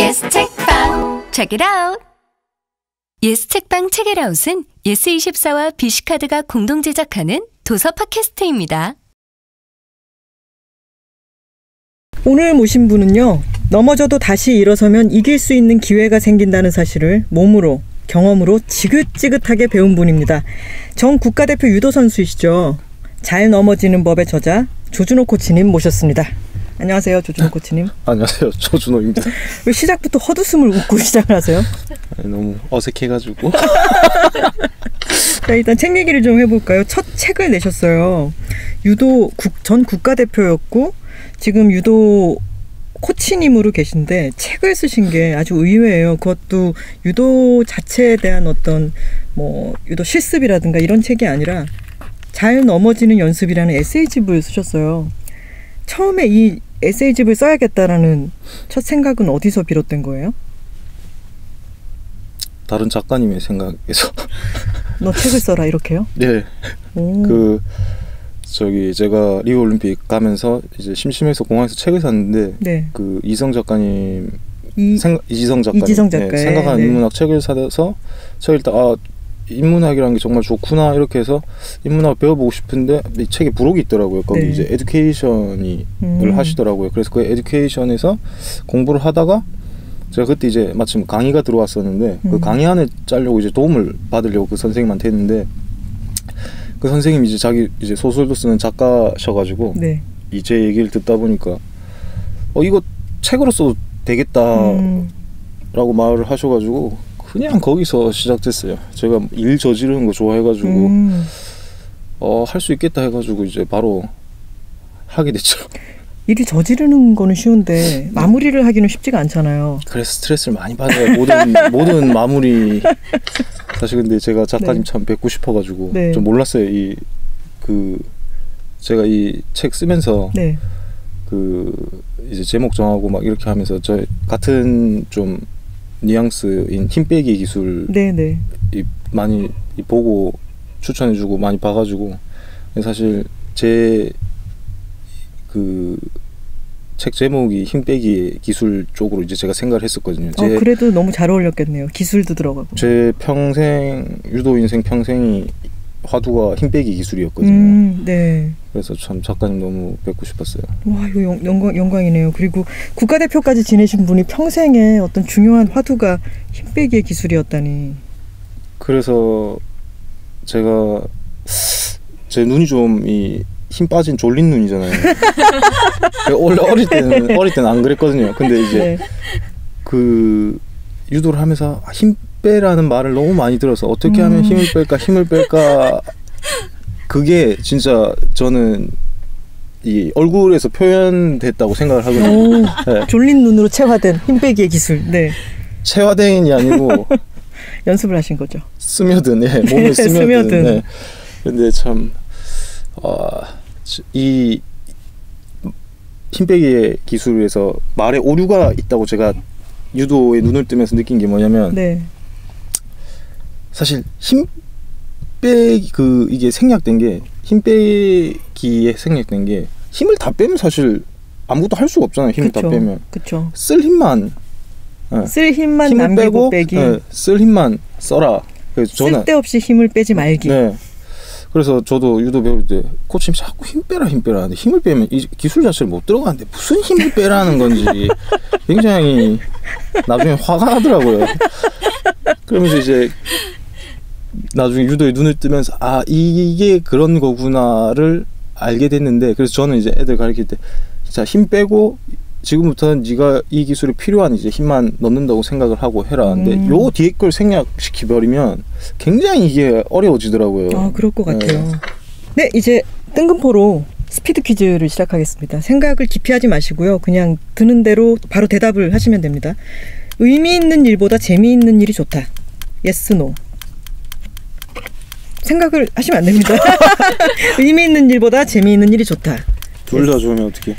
예스 책방 Check it out. 예스 책방 Check it out은 예스24와 비시카드가 공동 제작하는 도서 팟캐스트입니다. 오늘 모신 분은요, 넘어져도 다시 일어서면 이길 수 있는 기회가 생긴다는 사실을 몸으로, 경험으로 지긋지긋하게 배운 분입니다. 전 국가대표 유도 선수이시죠. 잘 넘어지는 법의 저자 조준호 코치님 모셨습니다. 안녕하세요, 조준호 코치님. 안녕하세요, 조준호입니다. 왜 시작부터 헛웃음을 웃고 시작을 하세요? 너무 어색해가지고. 자, 일단 책 얘기를 좀 해볼까요? 첫 책을 내셨어요. 유도 전 국가대표였고 지금 유도 코치님으로 계신데 책을 쓰신 게 아주 의외예요. 그것도 유도 자체에 대한 어떤 유도 실습이라든가 이런 책이 아니라 잘 넘어지는 연습이라는 에세이집을 쓰셨어요. 처음에 이 에세이집을 써야겠다라는 첫 생각은 어디서 비롯된 거예요? 다른 작가님의 생각에서. 너 책을 써라 이렇게요? 네. 제가 리우 올림픽 가면서 이제 심심해서 공항에서 책을 샀는데, 네. 그 이지성 작가님, 이지성 작가의 생각하는 네. 인문학 책을 사서 제가 일단 인문학이라는 게 정말 좋구나 이렇게 해서 인문학을 배워보고 싶은데 이 책에 부록이 있더라고요. 거기 네. 이제 에듀케이션을 하시더라고요. 그래서 그 에듀케이션에서 공부를 하다가 제가 그때 이제 마침 강의가 들어왔었는데 그 강의안을 짜려고 이제 도움을 받으려고 그 선생님한테 했는데, 그 선생님이 이제 자기 이제 소설도 쓰는 작가셔가지고 네. 이제 얘기를 듣다 보니까 이거 책으로 써도 되겠다라고 말을 하셔가지고 그냥 거기서 시작됐어요. 제가 일 저지르는 거 좋아해가지고 할 수 있겠다 해가지고 이제 바로 하게 됐죠. 일이 저지르는 거는 쉬운데 마무리를 하기는 쉽지가 않잖아요. 그래서 스트레스를 많이 받아요. 모든 마무리. 사실 근데 제가 작가님 참 뵙고 싶어가지고 좀 몰랐어요. 제가 이 책 쓰면서 이제 제목 정하고 막 이렇게 하면서 저 같은 좀 뉘앙스인 힘 빼기 기술 많이 보고 추천해주고 많이 봐가지고 사실 제 책 제목이 힘 빼기 기술 쪽으로 이제 제가 생각을 했었거든요. 그래도 너무 잘 어울렸겠네요. 기술도 들어가고. 제 유도 인생 평생이 화두가 힘 빼기 기술이었거든요. 네. 그래서 참 작가님 너무 뵙고 싶었어요. 와, 이거 영광이네요. 그리고 국가대표까지 지내신 분이 평생에 어떤 중요한 화두가 힘 빼기의 기술이었다니. 그래서 제가 제 눈이 좀 힘 빠진 졸린 눈이잖아요. 원래 어릴 때는 안 그랬거든요. 근데 이제 그 유도를 하면서 힘 빼라는 말을 너무 많이 들어서 어떻게 하면 힘을 뺄까 그게 진짜 저는 이 얼굴에서 표현됐다고 생각을 하거든요. 네. 졸린 눈으로 체화된 힘 빼기의 기술. 네. 체화된이 아니고 연습을 하신 거죠. 스며든, 몸에 스며든. 네. 근데 참 이 힘 빼기의 기술에서 말에 오류가 있다고 제가 유도에 눈을 뜨면서 느낀 게 뭐냐면, 사실 힘 빼기 이게 생략된 게, 힘 빼기에 생략된 게 힘을 다 빼면 사실 아무것도 할 수가 없잖아요. 힘을 다 빼면. 그쵸. 쓸 힘만 남기고 빼기. 쓸 힘만 써라. 그래서 저는 쓸데없이 힘을 빼지 말기. 네. 그래서 저도 유도 배울 때 코치님 자꾸 힘 빼라 하는데 힘을 빼면 이 기술 자체를 못 들어가는데 무슨 힘을 빼라는 건지 굉장히 나중에 화가 나더라고요. 그러면서 이제 나중에 유도에 눈을 뜨면서 이게 그런 거구나를 알게 됐는데, 그래서 저는 이제 애들 가르칠 때 자, 힘 빼고 지금부터는 네가 이 기술이 필요한 이제 힘만 넣는다고 생각을 하고 해라. 근데 요 뒤에 걸 생략시켜버리면 굉장히 이게 어려워지더라고요. 그럴 것 같아요. 네, 이제 뜬금포로 스피드 퀴즈를 시작하겠습니다. 생각을 깊이 하지 마시고요. 그냥 드는 대로 바로 대답을 하시면 됩니다. 의미 있는 일보다 재미있는 일이 좋다. yes, no. 생각을 하시면 안 됩니다. 의미 있는 일보다 재미있는 일이 좋다. 둘 다 좋으면 어떻게?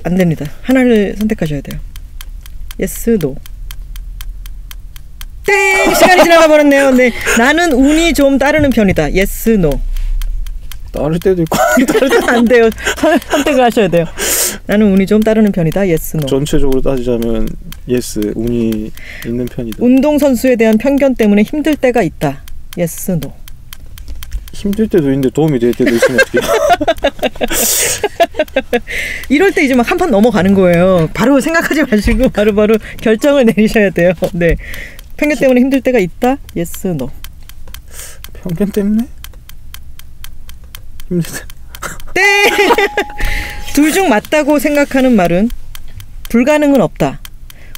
안 됩니다. 하나를 선택하셔야 돼요. yes, no. 땡! 시간이 지나가 버렸네요. 네, 나는 운이 좀 따르는 편이다. yes, no. 따를 때도 있고 안 돼요. 선택을 하셔야 돼요. 나는 운이 좀 따르는 편이다. yes, no. 전체적으로 따지자면 yes, 운이 있는 편이다. 운동선수에 대한 편견 때문에 힘들 때가 있다. yes, no. 힘들 때도 있는데 도움이 될 때도 있으면 어떡해. 이럴 때 이제 막 한 판 넘어가는 거예요. 바로 생각하지 마시고 바로 결정을 내리셔야 돼요. 네. 편견 때문에 힘들 때가 있다. yes, no. 편견 때문에? 힘들 때. 네. 둘 중 맞다고 생각하는 말은 불가능은 없다.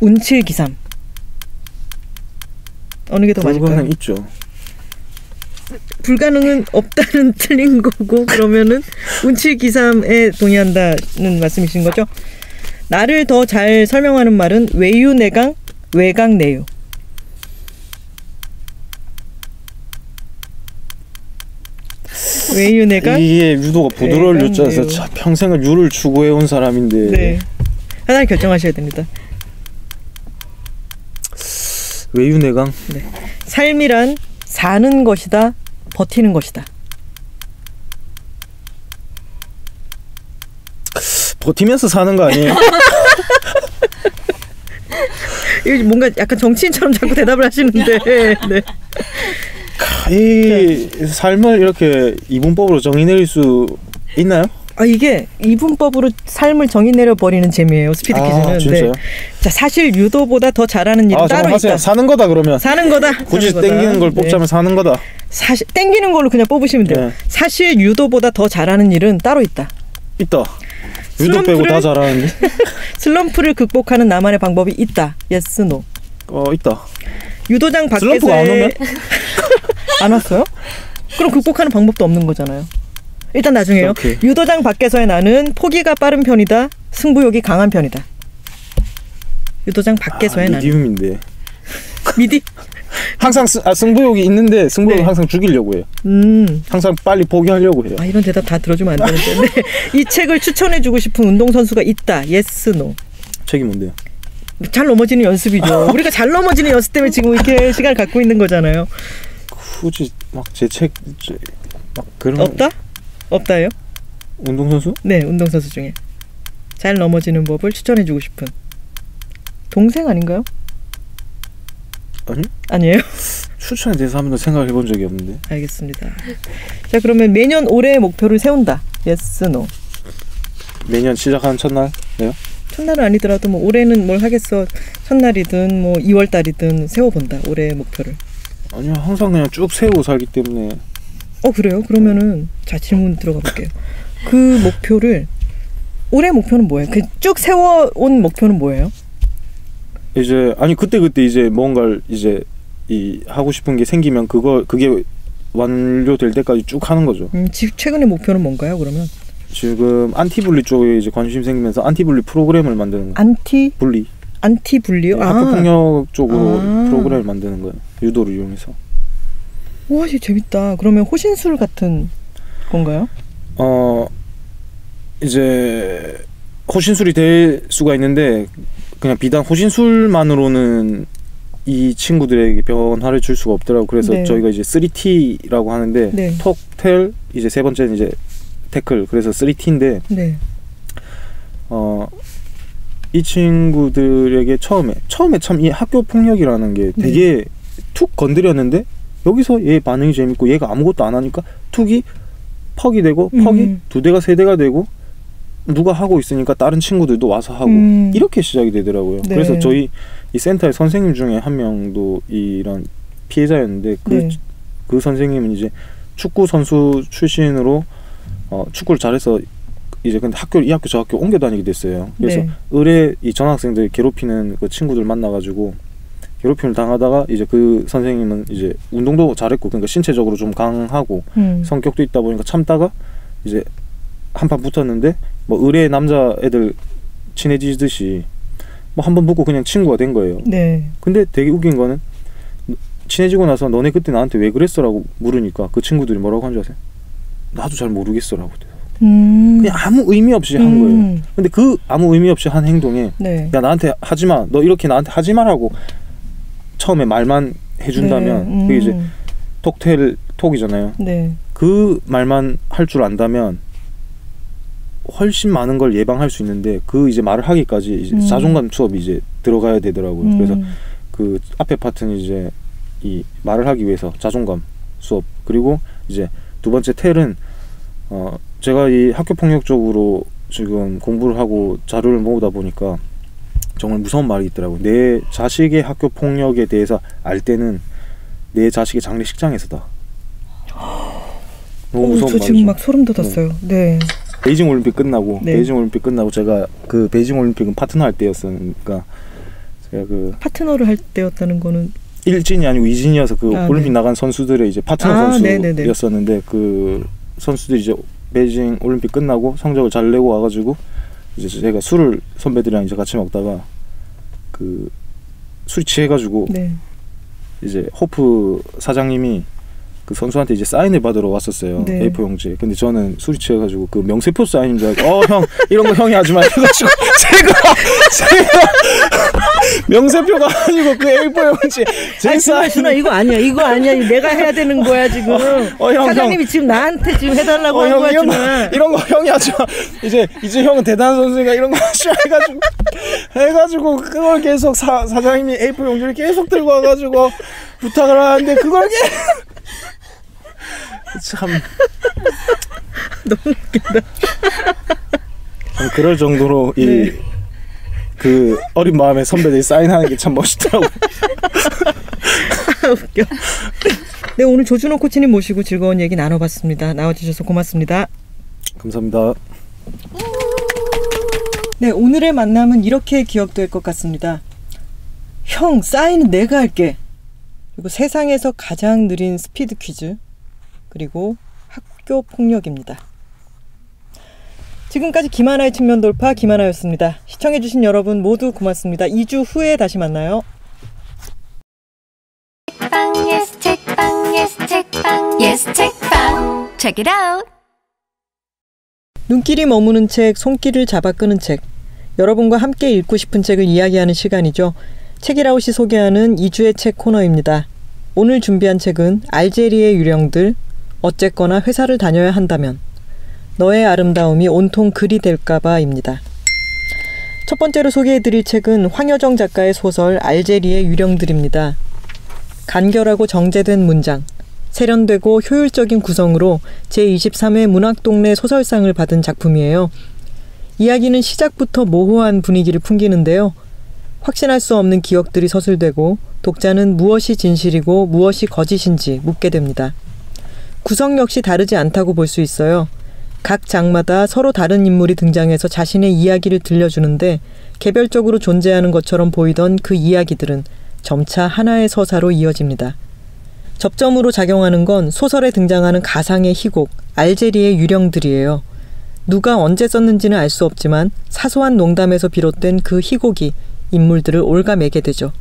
운칠기삼. 어느 게 더 맞을까요? 불가능 있죠. 불가능은 없다는 틀린 거고 그러면은 운칠기삼에 동의한다는 말씀이신 거죠? 나를 더 잘 설명하는 말은 외유내강, 외강내유. 외유내강. 이게 유도가 부드러울 유자에서 평생을 유를 추구해온 사람인데. 네. 하나를 결정하셔야 됩니다. 외유내강. 네. 삶이란 사는 것이다, 버티는 것이다. 버티면서 사는 거 아니에요? 이거 뭔가 약간 정치인처럼 자꾸 대답을 하시는데. 네. 이 삶을 이렇게 이분법으로 정의 내릴 수 있나요? 이게 이분법으로 삶을 정의 내려 버리는 재미예요. 스피드 퀴즈는. 진짜요? 네. 자, 사실 유도보다 더 잘하는 일은 따로 있다. 사는 거다 그러면. 사는 거다. 굳이 땡기는 걸 뽑자면 네. 사는 거다. 사실 땡기는 걸로 그냥 뽑으시면 돼요. 네. 사실 유도보다 더 잘하는 일은 따로 있다. 있다. 유도 빼고 다 잘하는데. 슬럼프를 극복하는 나만의 방법이 있다. yes, no. 있다. 유도장 밖에서 슬럼프가 안 오면? 안 왔어요? 그럼 극복하는 방법도 없는 거잖아요. 일단 나중에요. 오케이. 유도장 밖에서의 나는 포기가 빠른 편이다. 승부욕이 강한 편이다. 유도장 밖에서의 나는. 미디움인데. 미디? 항상 승부욕이 있는데 승부욕을 네. 항상 죽이려고 해요. 항상 빨리 포기하려고 해요. 이런 대답 다 들어주면 안 되는데. 네. 이 책을 추천해주고 싶은 운동선수가 있다. yes, no. 책이 뭔데요? 잘 넘어지는 연습이죠. 우리가 잘 넘어지는 연습 때문에 지금 이렇게 시간을 갖고 있는 거잖아요. 굳이 막 제 책 막 그런 없다? 없다요? 운동선수? 네, 운동선수 중에 잘 넘어지는 법을 추천해주고 싶은 동생 아닌가요? 아니? 아니에요? 추천에 대해서 한 번도 생각해 본 적이 없는데. 알겠습니다. 자, 그러면 매년 올해의 목표를 세운다. yes, no. 매년 시작하는 첫날이요? 첫날은 아니더라도 뭐 올해는 뭘 하겠어. 첫날이든 뭐 2월달이든 세워본다. 올해의 목표를. 아니요, 항상 그냥 쭉 세우고 살기 때문에. 그래요? 그러면은 자, 질문 들어가 볼게요. 그 목표를 올해 목표는 뭐예요? 그 쭉 세워온 목표는 뭐예요? 이제 그때 이제 뭔가를 이제 하고 싶은 게 생기면 그게 완료될 때까지 쭉 하는 거죠. 최근의 목표는 뭔가요? 그러면 지금 안티불리 쪽에 이제 관심 생기면서 안티불리 프로그램을 만드는 거예요. 안티불리요? 네, 학교 폭력 쪽으로 프로그램을 만드는 거예요. 유도를 이용해서. 와, 진짜 재밌다. 그러면 호신술 같은 건가요? 이제 호신술이 될 수가 있는데 그냥 비단 호신술만으로는 이 친구들에게 변화를 줄 수가 없더라고. 그래서 네. 저희가 이제 3T라고 하는데 네. 톡, 텔, 이제 세 번째는 이제 태클. 그래서 3T인데 네. 이 친구들에게 처음에 참 이 학교 폭력이라는 게 되게 네. 툭 건드렸는데 여기서 얘 반응이 재밌고 얘가 아무것도 안 하니까 툭이 퍽이 되고 퍽이 2대가 3대가 되고 누가 하고 있으니까 다른 친구들도 와서 하고 이렇게 시작이 되더라고요. 네. 그래서 저희 이 센터의 선생님 중에 한 명도 이런 피해자였는데 그 선생님은 이제 축구 선수 출신으로 축구를 잘해서 이제 근데 이 학교 저 학교 옮겨 다니게 됐어요. 그래서 네. 의뢰 이 전학생들 괴롭히는 그 친구들 만나가지고 괴롭힘을 당하다가 이제 그 선생님은 이제 운동도 잘했고 그러니까 신체적으로 좀 강하고 성격도 있다 보니까 참다가 이제 한판 붙었는데 뭐 의뢰 남자 애들 친해지듯이 뭐 한번 붙고 그냥 친구가 된 거예요. 네. 근데 되게 웃긴 거는 친해지고 나서 너네 그때 나한테 왜 그랬어라고 물으니까 그 친구들이 뭐라고 한 줄 아세요? 나도 잘 모르겠어라고. 그냥 아무 의미 없이 한 거예요. 근데 그 아무 의미 없이 한 행동에 네. 야 나한테 하지마, 너 이렇게 나한테 하지마라고 처음에 말만 해준다면 그게 이제 톡이잖아요. 네. 그 말만 할 줄 안다면 훨씬 많은 걸 예방할 수 있는데 그 이제 말을 하기까지 이제 자존감 수업이 이제 들어가야 되더라고요. 그래서 그 앞에 파트는 이제 이 말을 하기 위해서 자존감 수업, 그리고 이제 두 번째 텔은 제가 이 학교 폭력 쪽으로 지금 공부를 하고 자료를 모으다 보니까 정말 무서운 말이 있더라고요. 내 자식의 학교 폭력에 대해서 알 때는 내 자식의 장례식장에서다. 너무 무서운 저 말이죠. 지금 막 소름 돋았어요. 네. 베이징 올림픽 끝나고 네. 베이징 올림픽 끝나고 제가 그 베이징 올림픽은 파트너 할 때였으니까 제가 그 파트너를 할 때였다는 거는 1진이 아니고 2진이어서 그 올림픽 네. 나간 선수들의 이제 파트너 네네네. 선수였었는데 그 선수들이 이제 베이징 올림픽 끝나고 성적을 잘 내고 와가지고 이제 제가 술을 선배들이랑 이제 같이 먹다가 그 술이 취해가지고 네. 이제 호프 사장님이 그 선수한테 이제 사인을 받으러 왔었어요. 네. A4 용지. 근데 저는 술이 취해가지고 그 명세표 사인인 줄 알고 형 이런 거 형이 하지 마 해가지고 제가 명세표가 아니고 그 A4 용지 제 사인. 준아 이거 아니야. 이거 내가 해야 되는 거야 지금. 사장님이 지금 나한테 지금 해달라고 한 거야 준아. 이런 거 형이 하지 마. 이제 형은 대단한 선수니까 이런 거 하지 마 해가지고 그걸 계속 사장님이 A4 용지를 계속 들고 와가지고 부탁을 하는데 그걸 참 너무 웃긴다. 참 그럴 정도로 네. 그 어린 마음에 선배들이 사인하는 게 참 멋있더라고요. 웃겨. 네, 오늘 조준호 코치님 모시고 즐거운 얘기 나눠봤습니다. 나와주셔서 고맙습니다. 감사합니다. 네, 오늘의 만남은 이렇게 기억될 것 같습니다. 형, 사인은 내가 할게. 그리고 세상에서 가장 느린 스피드 퀴즈, 그리고 학교 폭력입니다. 지금까지 김하나의 측면 돌파 김하나였습니다. 시청해주신 여러분 모두 고맙습니다. 2주 후에 다시 만나요. 책방, yes, 책방, yes, 책방, yes, 책방. Check it out. 눈길이 머무는 책, 손길을 잡아 끄는 책. 여러분과 함께 읽고 싶은 책을 이야기하는 시간이죠. 책이라웃이 소개하는 2주의 책 코너입니다. 오늘 준비한 책은 알제리의 유령들, 어쨌거나 회사를 다녀야 한다면, 너의 아름다움이 온통 글이 될까봐입니다. 첫 번째로 소개해드릴 책은 황여정 작가의 소설 알제리의 유령들입니다. 간결하고 정제된 문장, 세련되고 효율적인 구성으로 제23회 문학동네 소설상을 받은 작품이에요. 이야기는 시작부터 모호한 분위기를 풍기는데요. 확신할 수 없는 기억들이 서술되고 독자는 무엇이 진실이고 무엇이 거짓인지 묻게 됩니다. 구성 역시 다르지 않다고 볼 수 있어요. 각 장마다 서로 다른 인물이 등장해서 자신의 이야기를 들려주는데 개별적으로 존재하는 것처럼 보이던 그 이야기들은 점차 하나의 서사로 이어집니다. 접점으로 작용하는 건 소설에 등장하는 가상의 희곡, 알제리의 유령들이에요. 누가 언제 썼는지는 알 수 없지만 사소한 농담에서 비롯된 그 희곡이 인물들을 옭아매게 되죠.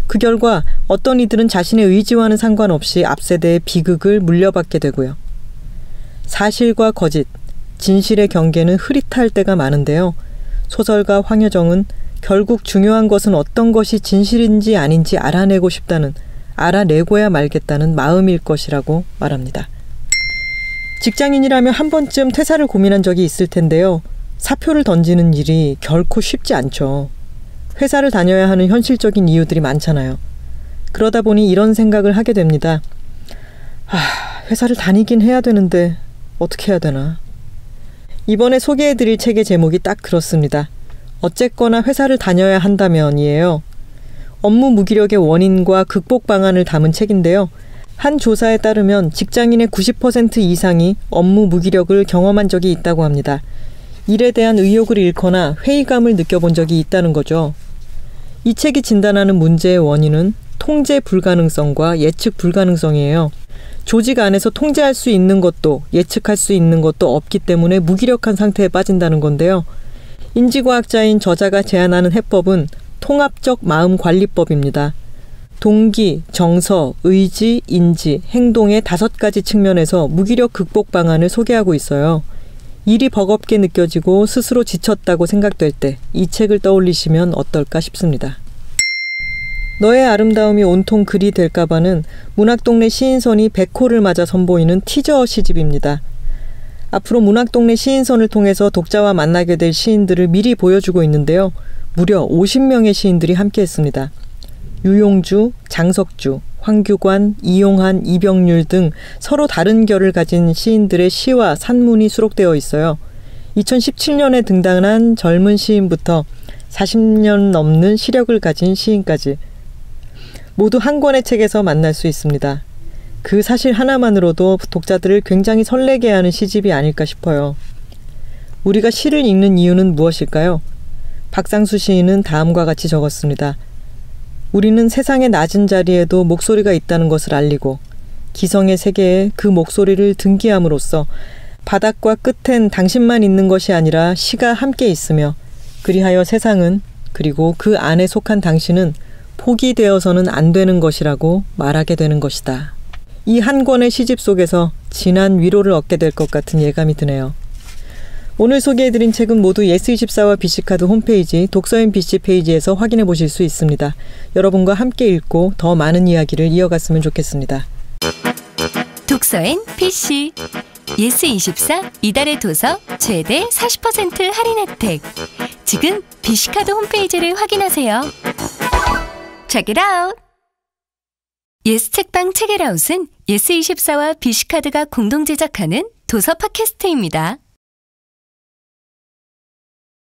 그 결과 어떤 이들은 자신의 의지와는 상관없이 앞세대의 비극을 물려받게 되고요. 사실과 거짓, 진실의 경계는 흐릿할 때가 많은데요. 소설가 황여정은 결국 중요한 것은 어떤 것이 진실인지 아닌지 알아내고 싶다는, 알아내고야 말겠다는 마음일 것이라고 말합니다. 직장인이라면 한 번쯤 퇴사를 고민한 적이 있을 텐데요. 사표를 던지는 일이 결코 쉽지 않죠. 회사를 다녀야 하는 현실적인 이유들이 많잖아요. 그러다 보니 이런 생각을 하게 됩니다. 회사를 다니긴 해야 되는데 어떻게 해야 되나. 이번에 소개해드릴 책의 제목이 딱 그렇습니다. 어쨌거나 회사를 다녀야 한다면이에요. 업무 무기력의 원인과 극복 방안을 담은 책인데요. 한 조사에 따르면 직장인의 90% 이상이 업무 무기력을 경험한 적이 있다고 합니다. 일에 대한 의욕을 잃거나 회의감을 느껴본 적이 있다는 거죠. 이 책이 진단하는 문제의 원인은 통제 불가능성과 예측 불가능성이에요. 조직 안에서 통제할 수 있는 것도 예측할 수 있는 것도 없기 때문에 무기력한 상태에 빠진다는 건데요. 인지과학자인 저자가 제안하는 해법은 통합적 마음관리법입니다. 동기, 정서, 의지, 인지, 행동의 5가지 측면에서 무기력 극복 방안을 소개하고 있어요. 일이 버겁게 느껴지고 스스로 지쳤다고 생각될 때 이 책을 떠올리시면 어떨까 싶습니다. 너의 아름다움이 온통 글이 될까봐는 문학동네 시인선이 100호를 맞아 선보이는 티저 시집입니다. 앞으로 문학동네 시인선을 통해서 독자와 만나게 될 시인들을 미리 보여주고 있는데요. 무려 50명의 시인들이 함께했습니다. 유용주, 장석주, 황규관, 이용한, 이병률 등 서로 다른 결을 가진 시인들의 시와 산문이 수록되어 있어요. 2017년에 등단한 젊은 시인부터 40년 넘는 시력을 가진 시인까지 모두 한 권의 책에서 만날 수 있습니다. 그 사실 하나만으로도 독자들을 굉장히 설레게 하는 시집이 아닐까 싶어요. 우리가 시를 읽는 이유는 무엇일까요? 박상수 시인은 다음과 같이 적었습니다. 우리는 세상의 낮은 자리에도 목소리가 있다는 것을 알리고 기성의 세계에 그 목소리를 등기함으로써 바닥과 끝엔 당신만 있는 것이 아니라 시가 함께 있으며 그리하여 세상은 그리고 그 안에 속한 당신은 포기되어서는 안 되는 것이라고 말하게 되는 것이다. 이 한 권의 시집 속에서 진한 위로를 얻게 될 것 같은 예감이 드네요. 오늘 소개해드린 책은 모두 예스24와 비씨카드 홈페이지 독서인 BC 페이지에서 확인해 보실 수 있습니다. 여러분과 함께 읽고 더 많은 이야기를 이어갔으면 좋겠습니다. 독서인 BC 예스24 이달의 도서 최대 40% 할인 혜택. 지금 비씨카드 홈페이지를 확인하세요. Check it out! 예스 책방 책이라웃은 예스24와 비씨카드가 공동 제작하는 도서 팟캐스트입니다.